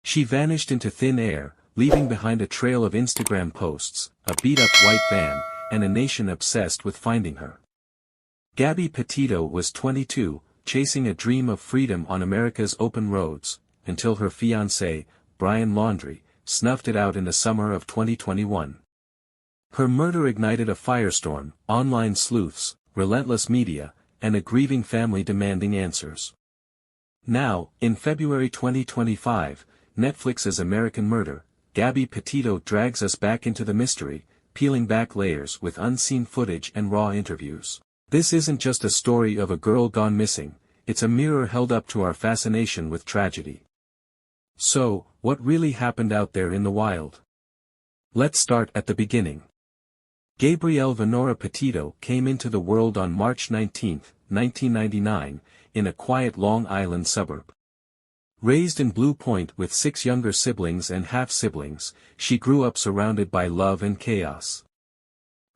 She vanished into thin air, leaving behind a trail of Instagram posts, a beat-up white van, and a nation obsessed with finding her. Gabby Petito was 22, chasing a dream of freedom on America's open roads, until her fiancé, Brian Laundrie, snuffed it out in the summer of 2021. Her murder ignited a firestorm, online sleuths, relentless media, and a grieving family demanding answers. Now, in February 2025, Netflix's American Murder, Gabby Petito drags us back into the mystery, peeling back layers with unseen footage and raw interviews. This isn't just a story of a girl gone missing, it's a mirror held up to our fascination with tragedy. So, what really happened out there in the wild? Let's start at the beginning. Gabrielle Venora Petito came into the world on March 19, 1999, in a quiet Long Island suburb. Raised in Blue Point with 6 younger siblings and half-siblings, she grew up surrounded by love and chaos.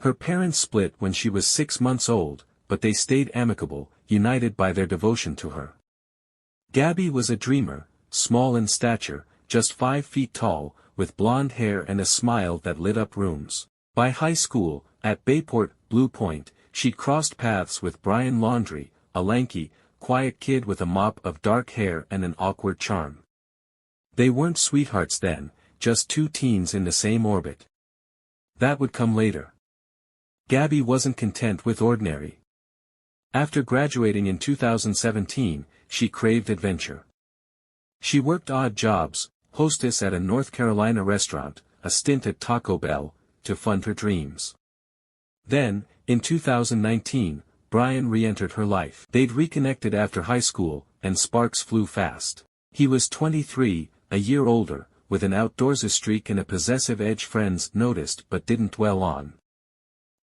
Her parents split when she was 6 months old, but they stayed amicable, united by their devotion to her. Gabby was a dreamer, small in stature, just 5 feet tall, with blonde hair and a smile that lit up rooms. By high school, at Bayport, Blue Point, she'd crossed paths with Brian Laundrie, a lanky, quiet kid with a mop of dark hair and an awkward charm. They weren't sweethearts then, just 2 teens in the same orbit. That would come later. Gabby wasn't content with ordinary. After graduating in 2017, she craved adventure. She worked odd jobs, hostess at a North Carolina restaurant, a stint at Taco Bell, to fund her dreams. Then, in 2019, Brian re-entered her life. They'd reconnected after high school, and sparks flew fast. He was 23, a year older, with an outdoorsy streak and a possessive edge friends noticed but didn't dwell on.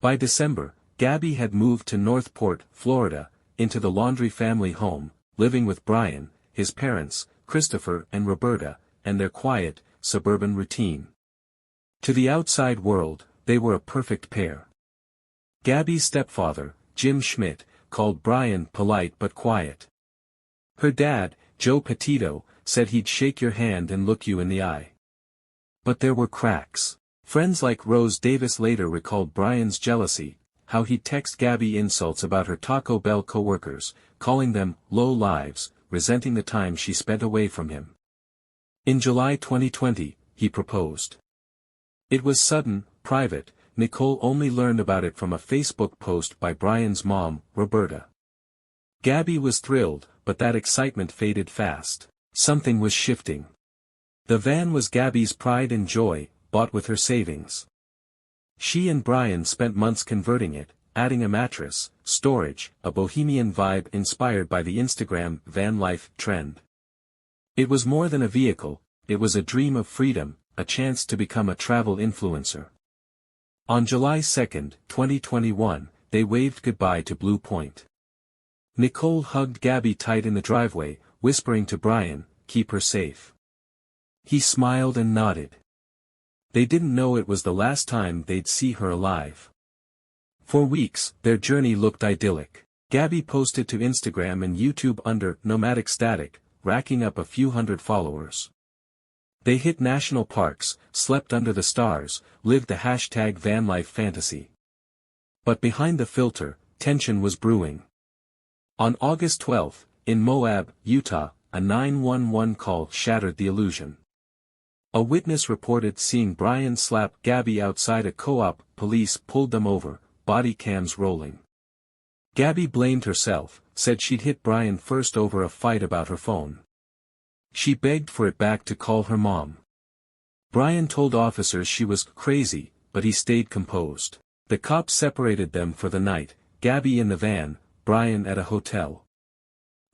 By December, Gabby had moved to Northport, Florida, into the Laundrie family home, living with Brian, his parents, Christopher and Roberta, and their quiet, suburban routine. To the outside world, they were a perfect pair. Gabby's stepfather, Jim Schmidt, called Brian polite but quiet. Her dad, Joe Petito, said he'd shake your hand and look you in the eye. But there were cracks. Friends like Rose Davis later recalled Brian's jealousy, how he'd text Gabby insults about her Taco Bell co-workers, calling them low lives, resenting the time she spent away from him. In July 2020, he proposed. It was sudden, private. Nicole only learned about it from a Facebook post by Brian's mom, Roberta. Gabby was thrilled, but that excitement faded fast. Something was shifting. The van was Gabby's pride and joy, bought with her savings. She and Brian spent months converting it, adding a mattress, storage, a bohemian vibe inspired by the Instagram van life trend. It was more than a vehicle, it was a dream of freedom, a chance to become a travel influencer. On July 2, 2021, they waved goodbye to Blue Point. Nicole hugged Gabby tight in the driveway, whispering to Brian, "Keep her safe." He smiled and nodded. They didn't know it was the last time they'd see her alive. For weeks, their journey looked idyllic. Gabby posted to Instagram and YouTube under Nomadic Static, racking up a few hundred followers. They hit national parks, slept under the stars, lived the #vanlife fantasy. But behind the filter, tension was brewing. On August 12, in Moab, Utah, a 911 call shattered the illusion. A witness reported seeing Brian slap Gabby outside a co-op. Police pulled them over, body cams rolling. Gabby blamed herself, said she'd hit Brian first over a fight about her phone. She begged for it back to call her mom. Brian told officers she was crazy, but he stayed composed. The cops separated them for the night, Gabby in the van, Brian at a hotel.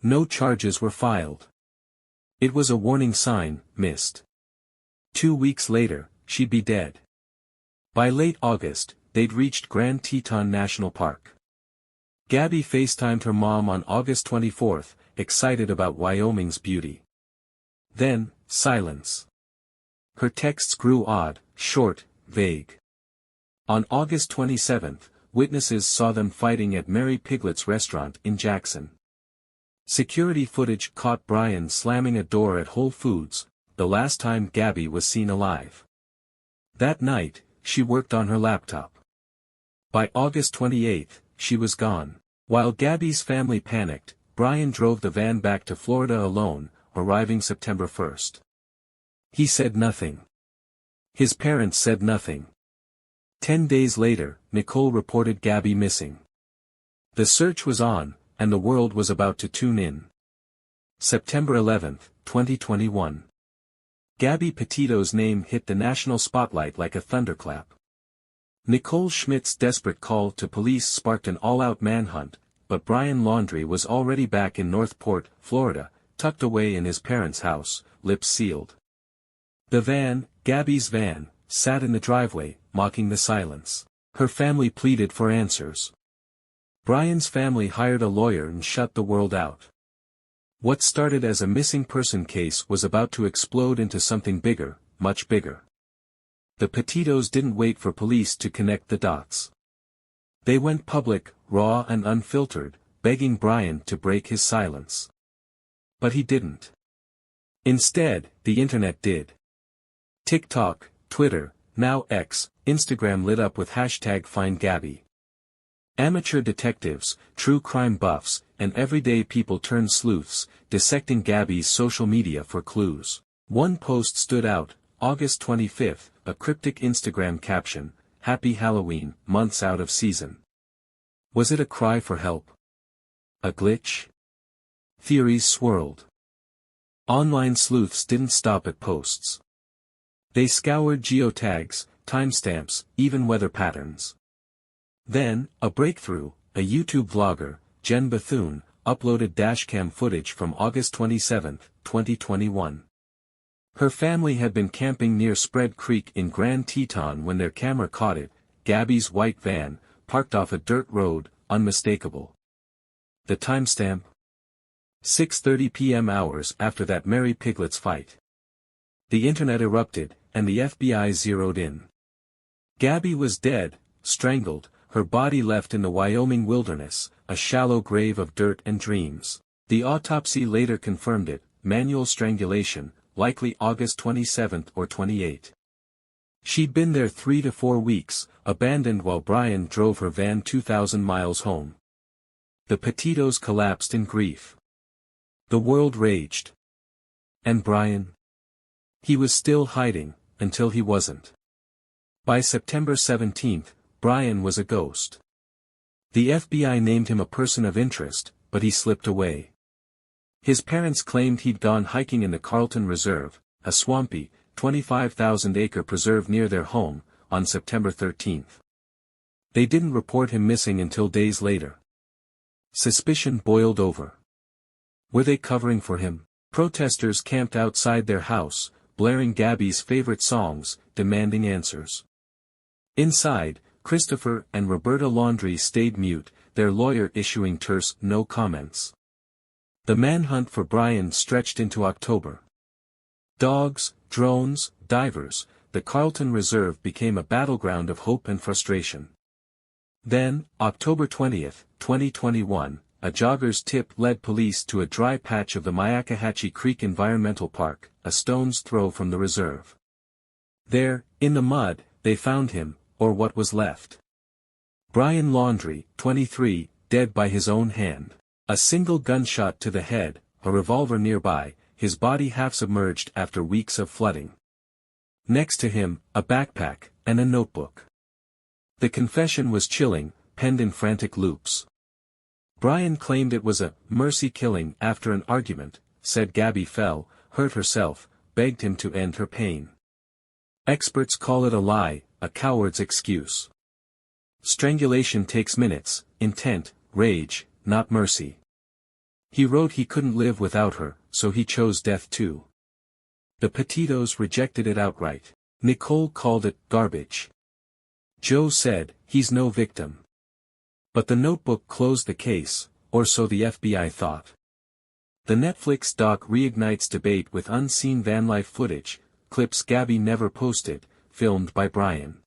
No charges were filed. It was a warning sign, missed. 2 weeks later, she'd be dead. By late August, they'd reached Grand Teton National Park. Gabby FaceTimed her mom on August 24, excited about Wyoming's beauty. Then, silence. Her texts grew odd, short, vague. On August 27, witnesses saw them fighting at Mary Piglet's restaurant in Jackson. Security footage caught Brian slamming a door at Whole Foods, the last time Gabby was seen alive. That night, she worked on her laptop. By August 28, she was gone. While Gabby's family panicked, Brian drove the van back to Florida alone, arriving September 1. He said nothing. His parents said nothing. 10 days later, Nicole reported Gabby missing. The search was on, and the world was about to tune in. September 11, 2021. Gabby Petito's name hit the national spotlight like a thunderclap. Nicole Schmidt's desperate call to police sparked an all-out manhunt, but Brian Laundrie was already back in Northport, Florida, tucked away in his parents' house, lips sealed. The van, Gabby's van, sat in the driveway, mocking the silence. Her family pleaded for answers. Brian's family hired a lawyer and shut the world out. What started as a missing person case was about to explode into something bigger, much bigger. The Petitos didn't wait for police to connect the dots. They went public, raw and unfiltered, begging Brian to break his silence. But he didn't. Instead, the internet did. TikTok, Twitter, now X, Instagram lit up with #FindGabby. Amateur detectives, true crime buffs, and everyday people turned sleuths, dissecting Gabby's social media for clues. One post stood out, August 25, a cryptic Instagram caption, "Happy Halloween, months out of season." Was it a cry for help? A glitch? Theories swirled. Online sleuths didn't stop at posts. They scoured geotags, timestamps, even weather patterns. Then, a breakthrough, a YouTube vlogger, Jen Bethune, uploaded dashcam footage from August 27, 2021. Her family had been camping near Spread Creek in Grand Teton when their camera caught it, Gabby's white van, parked off a dirt road, unmistakable. The timestamp? 6:30 p.m. hours after that Mary Piglet's fight. The internet erupted, and the FBI zeroed in. Gabby was dead, strangled, her body left in the Wyoming wilderness, a shallow grave of dirt and dreams. The autopsy later confirmed it, manual strangulation, likely August 27 or 28. She'd been there 3 to 4 weeks, abandoned while Brian drove her van 2,000 miles home. The Petitos collapsed in grief. The world raged. And Brian? He was still hiding, until he wasn't. By September 17, Brian was a ghost. The FBI named him a person of interest, but he slipped away. His parents claimed he'd gone hiking in the Carlton Reserve, a swampy, 25,000-acre preserve near their home, on September 13. They didn't report him missing until days later. Suspicion boiled over. Were they covering for him? Protesters camped outside their house, blaring Gabby's favorite songs, demanding answers. Inside, Christopher and Roberta Laundrie stayed mute, their lawyer issuing terse no comments. The manhunt for Brian stretched into October. Dogs, drones, divers, the Carlton Reserve became a battleground of hope and frustration. Then, October 20, 2021, a jogger's tip led police to a dry patch of the Myakkahatchee Creek Environmental Park, a stone's throw from the reserve. There, in the mud, they found him, or what was left. Brian Laundrie, 23, dead by his own hand. A single gunshot to the head, a revolver nearby, his body half submerged after weeks of flooding. Next to him, a backpack, and a notebook. The confession was chilling, penned in frantic loops. Brian claimed it was a mercy killing after an argument, said Gabby fell, hurt herself, begged him to end her pain. Experts call it a lie, a coward's excuse. Strangulation takes minutes, intent, rage, not mercy. He wrote he couldn't live without her, so he chose death too. The Petitos rejected it outright. Nicole called it garbage. Joe said, he's no victim. But the notebook closed the case, or so the FBI thought. The Netflix doc reignites debate with unseen van life footage, clips Gabby never posted, filmed by Brian.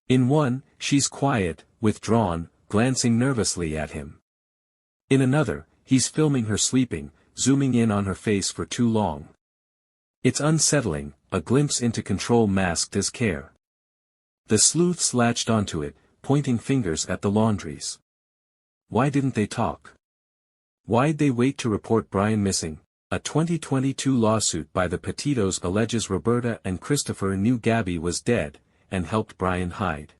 In one, she's quiet, withdrawn, glancing nervously at him. In another, he's filming her sleeping, zooming in on her face for too long. It's unsettling, a glimpse into control masked as care. The sleuths latched onto it, pointing fingers at the laundries. Why didn't they talk? Why'd they wait to report Brian missing? A 2022 lawsuit by the Petitos alleges Roberta and Christopher knew Gabby was dead, and helped Brian hide.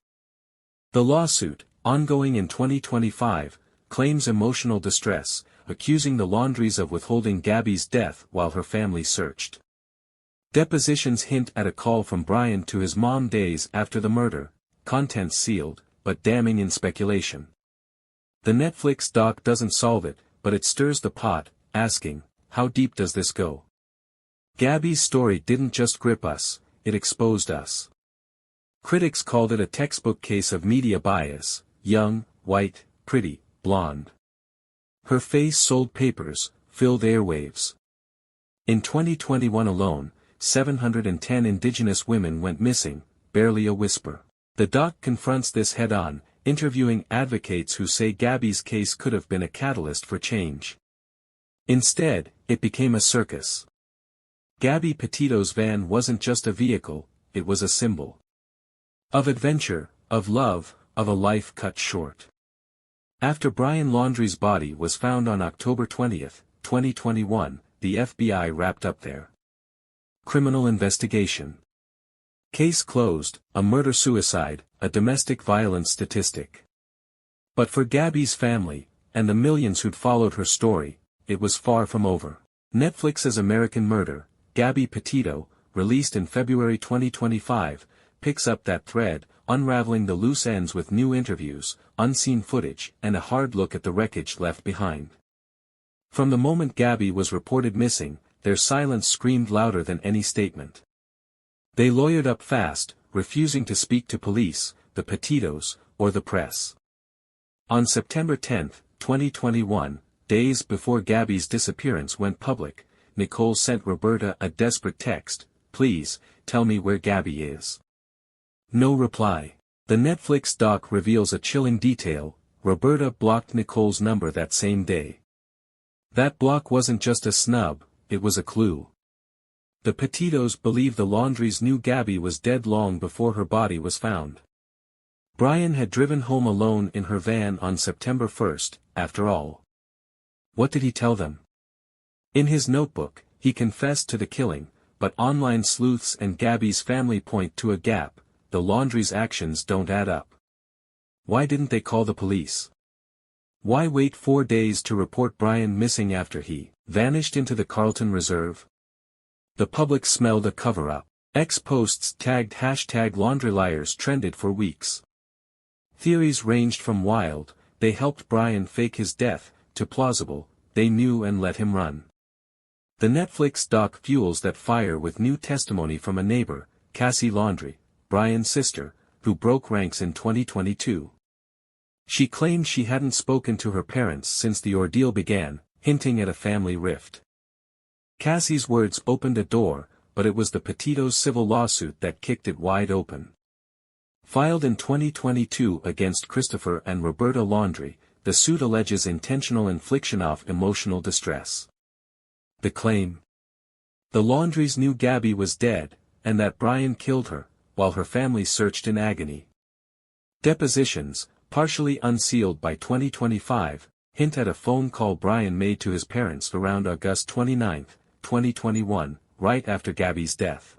The lawsuit, ongoing in 2025, claims emotional distress, accusing the laundries of withholding Gabby's death while her family searched. Depositions hint at a call from Brian to his mom days after the murder, contents sealed, but damning in speculation. The Netflix doc doesn't solve it, but it stirs the pot, asking, how deep does this go? Gabby's story didn't just grip us, it exposed us. Critics called it a textbook case of media bias: young, white, pretty, blonde. Her face sold papers, filled airwaves. In 2021 alone, 710 Indigenous women went missing, barely a whisper. The doc confronts this head-on, interviewing advocates who say Gabby's case could have been a catalyst for change. Instead, it became a circus. Gabby Petito's van wasn't just a vehicle, it was a symbol. Of adventure, of love, of a life cut short. After Brian Laundrie's body was found on October 20, 2021, the FBI wrapped up their criminal investigation. Case closed, a murder-suicide, a domestic violence statistic. But for Gabby's family, and the millions who'd followed her story, it was far from over. Netflix's American Murder, Gabby Petito, released in February 2025, picks up that thread, unraveling the loose ends with new interviews, unseen footage, and a hard look at the wreckage left behind. From the moment Gabby was reported missing, their silence screamed louder than any statement. They lawyered up fast, refusing to speak to police, the Petitos, or the press. On September 10, 2021, days before Gabby's disappearance went public, Nicole sent Roberta a desperate text: "Please, tell me where Gabby is." No reply. The Netflix doc reveals a chilling detail: Roberta blocked Nicole's number that same day. That block wasn't just a snub, it was a clue. The Petitos believe the laundries knew Gabby was dead long before her body was found. Brian had driven home alone in her van on September 1, after all. What did he tell them? In his notebook, he confessed to the killing, but online sleuths and Gabby's family point to a gap: the laundry's actions don't add up. Why didn't they call the police? Why wait 4 days to report Brian missing after he vanished into the Carlton Reserve? The public smelled a cover-up. X posts tagged #LaundryLiars trended for weeks. Theories ranged from wild, they helped Brian fake his death, to plausible, they knew and let him run. The Netflix doc fuels that fire with new testimony from a neighbor, Cassie Laundrie, Brian's sister, who broke ranks in 2022. She claimed she hadn't spoken to her parents since the ordeal began, hinting at a family rift. Cassie's words opened a door, but it was the Petitos' civil lawsuit that kicked it wide open. Filed in 2022 against Christopher and Roberta Laundrie, the suit alleges intentional infliction of emotional distress. The claim: the Laundries knew Gabby was dead, and that Brian killed her, while her family searched in agony. Depositions, partially unsealed by 2025, hint at a phone call Brian made to his parents around August 29, 2021, right after Gabby's death.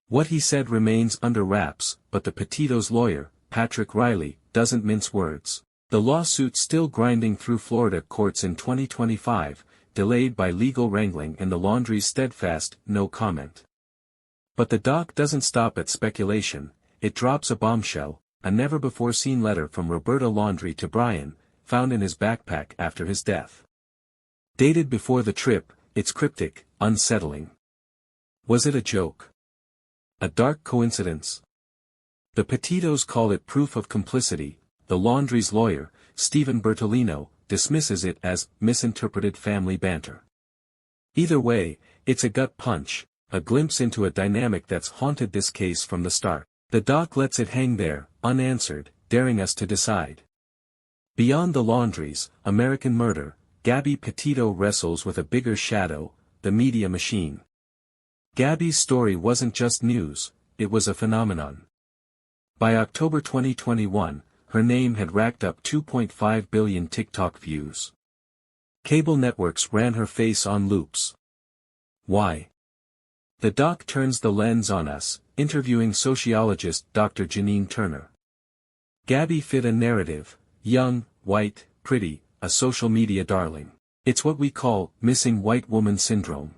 What he said remains under wraps, but the Petitos' lawyer, Patrick Riley, doesn't mince words. The lawsuit still grinding through Florida courts in 2025, delayed by legal wrangling and the laundry's steadfast no comment. But the doc doesn't stop at speculation, it drops a bombshell: a never-before-seen letter from Roberta Laundrie to Brian, found in his backpack after his death. Dated before the trip, it's cryptic, unsettling. Was it a joke? A dark coincidence? The Petitos call it proof of complicity. The laundry's lawyer, Stephen Bertolino, dismisses it as misinterpreted family banter. Either way, it's a gut punch, a glimpse into a dynamic that's haunted this case from the start. The doc lets it hang there, unanswered, daring us to decide. Beyond the laundries, American Murder, Gabby Petito wrestles with a bigger shadow: the media machine. Gabby's story wasn't just news, it was a phenomenon. By October 2021, her name had racked up 2.5 billion TikTok views. Cable networks ran her face on loops. Why? The doc turns the lens on us, interviewing sociologist Dr. Janine Turner. Gabby fit a narrative: young, white, pretty, a social media darling. It's what we call missing white woman syndrome.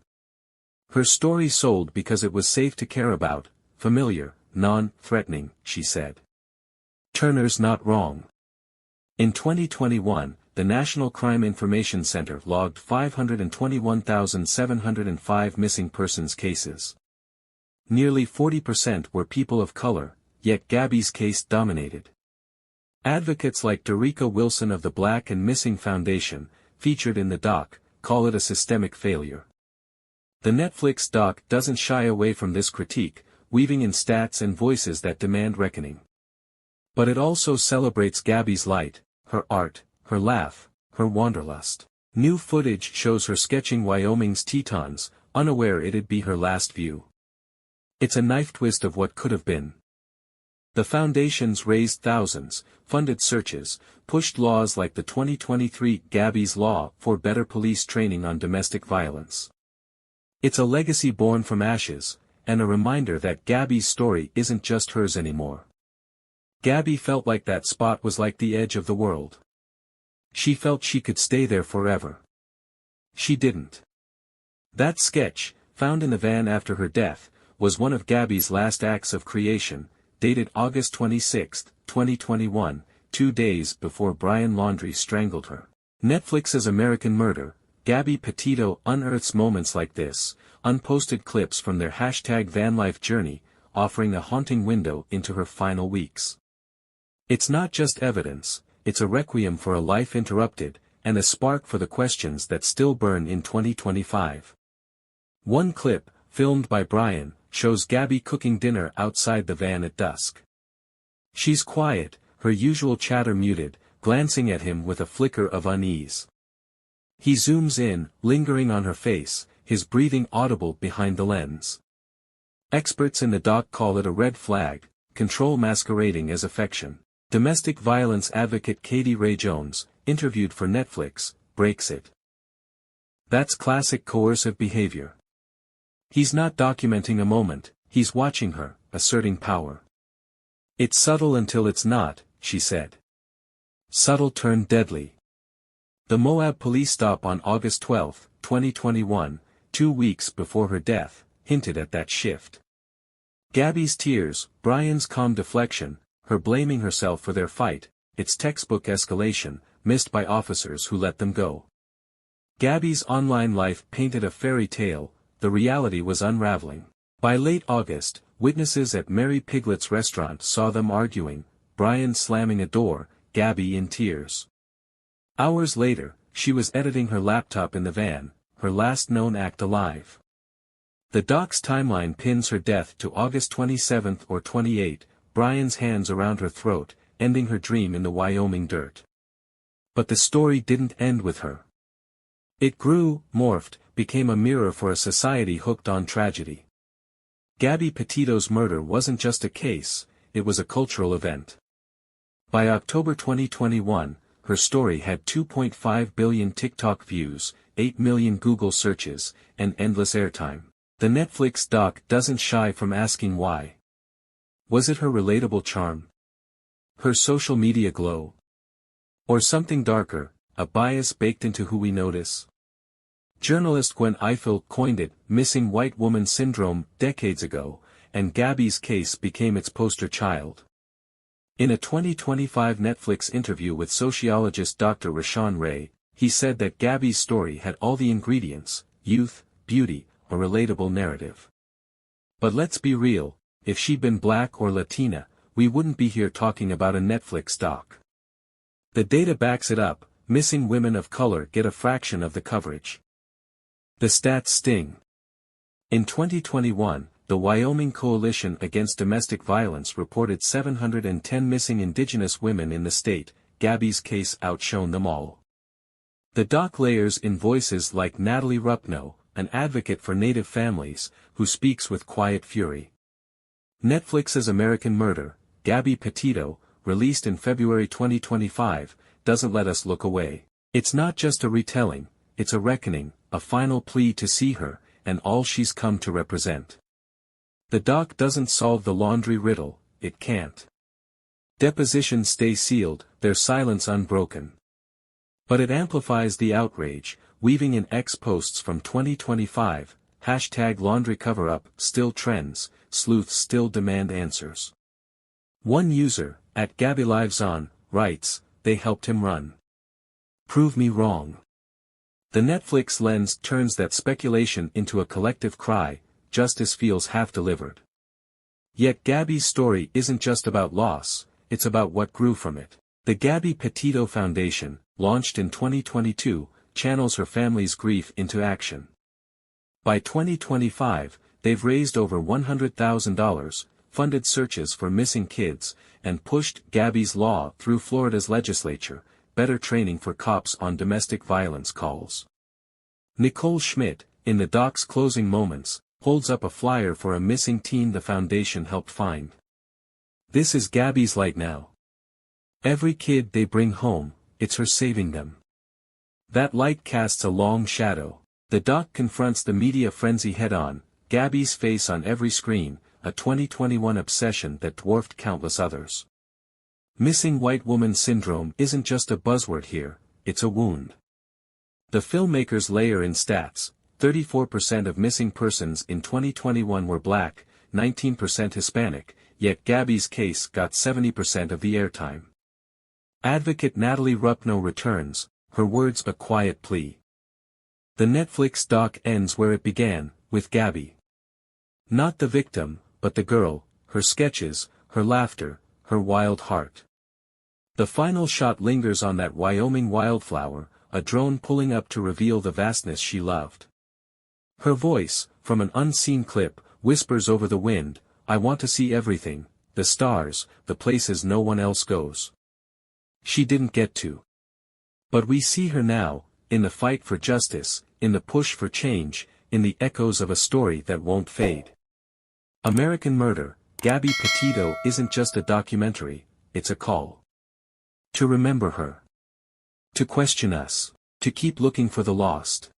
Her story sold because it was safe to care about, familiar, non-threatening, she said. Turner's not wrong. In 2021, the National Crime Information Center logged 521,705 missing persons cases. Nearly 40% were people of color, yet Gabby's case dominated. Advocates like Derica Wilson of the Black and Missing Foundation, featured in the doc, call it a systemic failure. The Netflix doc doesn't shy away from this critique, weaving in stats and voices that demand reckoning. But it also celebrates Gabby's light, her art, her laugh, her wanderlust. New footage shows her sketching Wyoming's Tetons, unaware it'd be her last view. It's a knife twist of what could have been. The foundations raised thousands, funded searches, pushed laws like the 2023 Gabby's Law for better police training on domestic violence. It's a legacy born from ashes, and a reminder that Gabby's story isn't just hers anymore. Gabby felt like that spot was like the edge of the world. She felt she could stay there forever. She didn't. That sketch, found in the van after her death, was one of Gabby's last acts of creation, dated August 26, 2021, 2 days before Brian Laundrie strangled her. Netflix's American Murder, Gabby Petito unearths moments like this, unposted clips from their #vanlife journey, offering a haunting window into her final weeks. It's not just evidence, it's a requiem for a life interrupted, and a spark for the questions that still burn in 2025. One clip, filmed by Brian, shows Gabby cooking dinner outside the van at dusk. She's quiet, her usual chatter muted, glancing at him with a flicker of unease. He zooms in, lingering on her face, his breathing audible behind the lens. Experts in the doc call it a red flag, control masquerading as affection. Domestic violence advocate Katie Ray Jones, interviewed for Netflix, breaks it. That's classic coercive behavior. He's not documenting a moment, he's watching her, asserting power. It's subtle until it's not, she said. Subtle turned deadly. The Moab police stop on August 12, 2021, 2 weeks before her death, hinted at that shift. Gabby's tears, Brian's calm deflection, her blaming herself for their fight, its textbook escalation, missed by officers who let them go. Gabby's online life painted a fairy tale, the reality was unraveling. By late August, witnesses at Mary Piglet's restaurant saw them arguing, Brian slamming a door, Gabby in tears. Hours later, she was editing her laptop in the van, her last known act alive. The doc's timeline pins her death to August 27 or 28, Brian's hands around her throat, ending her dream in the Wyoming dirt. But the story didn't end with her. It grew, morphed, became a mirror for a society hooked on tragedy. Gabby Petito's murder wasn't just a case, it was a cultural event. By October 2021, her story had 2.5 billion TikTok views, 8 million Google searches, and endless airtime. The Netflix doc doesn't shy from asking why. Was it her relatable charm? Her social media glow? Or something darker, a bias baked into who we notice? Journalist Gwen Ifill coined it, missing white woman syndrome, decades ago, and Gabby's case became its poster child. In a 2025 Netflix interview with sociologist Dr. Rashawn Ray, he said that Gabby's story had all the ingredients: youth, beauty, a relatable narrative. But let's be real, if she'd been Black or Latina, we wouldn't be here talking about a Netflix doc. The data backs it up, missing women of color get a fraction of the coverage. The stats sting. In 2021, the Wyoming Coalition Against Domestic Violence reported 710 missing Indigenous women in the state. Gabby's case outshone them all. The doc layers in voices like Natalie Rupno, an advocate for Native families, who speaks with quiet fury. Netflix's American Murder, Gabby Petito, released in February 2025, doesn't let us look away. It's not just a retelling, it's a reckoning, a final plea to see her, and all she's come to represent. The doc doesn't solve the laundry riddle, it can't. Depositions stay sealed, their silence unbroken. But it amplifies the outrage, weaving in X posts from 2025, #laundry cover-up still trends, sleuths still demand answers. One user, @GabbyLivesOn, writes, they helped him run. Prove me wrong. The Netflix lens turns that speculation into a collective cry, justice feels half-delivered. Yet Gabby's story isn't just about loss, it's about what grew from it. The Gabby Petito Foundation, launched in 2022, channels her family's grief into action. By 2025, they've raised over $100,000, funded searches for missing kids, and pushed Gabby's law through Florida's legislature, better training for cops on domestic violence calls. Nicole Schmidt, in the doc's closing moments, holds up a flyer for a missing teen the foundation helped find. This is Gabby's light now. Every kid they bring home, it's her saving them. That light casts a long shadow. The doc confronts the media frenzy head-on, Gabby's face on every screen, a 2021 obsession that dwarfed countless others. Missing white woman syndrome isn't just a buzzword here, it's a wound. The filmmakers layer in stats: 34% of missing persons in 2021 were black, 19% Hispanic, yet Gabby's case got 70% of the airtime. Advocate Natalie Rupno returns, her words a quiet plea. The Netflix doc ends where it began, with Gabby. Not the victim, but the girl, her sketches, her laughter, her wild heart. The final shot lingers on that Wyoming wildflower, a drone pulling up to reveal the vastness she loved. Her voice, from an unseen clip, whispers over the wind, I want to see everything, the stars, the places no one else goes. She didn't get to. But we see her now, in the fight for justice, in the push for change, in the echoes of a story that won't fade. American Murder, Gabby Petito isn't just a documentary, it's a call. To remember her. To question us. To keep looking for the lost.